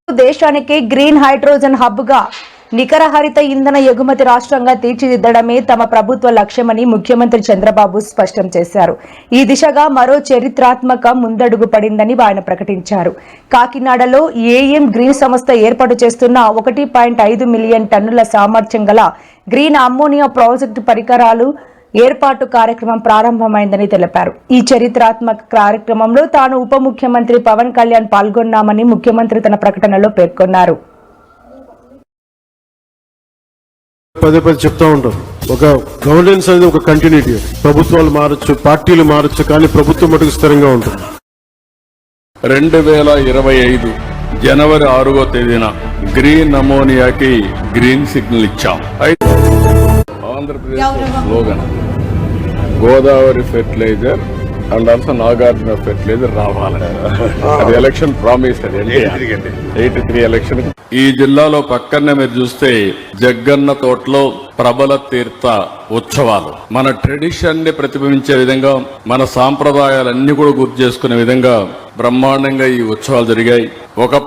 దేశానికి green hydrogen hub గా నికర హరిత ఇంధన ఎగుమతి రాష్ట్రంగా తీర్చిదిద్దడమే తమ ప్రభుత్వ లక్ష్యమని ముఖ్యమంత్రి చంద్రబాబు స్పష్టం చేశారు. ఈ దిశగా మరో చరిత్రాత్మక ముందడుగు పడిందని ఆయన ప్రకటించారు. కాకినాడలో ఏఎం గ్రీన్ సంస్థ ఏర్పాటు చేస్తున్న 1.5 మిలియన్ టన్నుల సామర్థ్యం గల గ్రీన్ అమ్మోనియా ప్రాజెక్టు పరికరాలు ఏర్పాటు కార్యక్రమం ప్రారంభమైందని తెలిపారు. ఈ చరిత్రాత్మక కార్యక్రమంలో తాను ఉప ముఖ్యమంత్రి పవన్ కళ్యాణ్ పాల్గొన్నామని ముఖ్యమంత్రి తన ప్రకటనలో పేర్కొన్నారు. పదే చెప్తా ఉంటాం, ఒక గవర్నెన్స్ అనేది ఒక కంటిన్యూటీ. ప్రభుత్వాలు మారచ్చు, పార్టీలు మారచ్చు, కానీ ప్రభుత్వం మటుకు స్థిరంగా ఉంటుంది. 2025 జనవరి 6వ తేదీన గ్రీన్ అమోనియాకి గ్రీన్ సిగ్నల్ ఇచ్చాం. Andhra Pradesh slogan Godavari fertiliser and also Nagarjuna fertiliser రావాలని. అది ఎలక్షన్ ప్రామిస్. అది 83 ఎలక్షన్. ఈ జిల్లాలో పక్కనే మీరు చూస్తే జగ్గన్న తోటలో ప్రబల తీర్థ ఉత్సవాలు మన ట్రెడిషన్ ని ప్రతిబింబించే విధంగా, మన సాంప్రదాయాలన్నీ కూడా గుర్తు చేసుకునే విధంగా బ్రహ్మాండంగా ఈ ఉత్సవాలు జరిగాయి. ఒక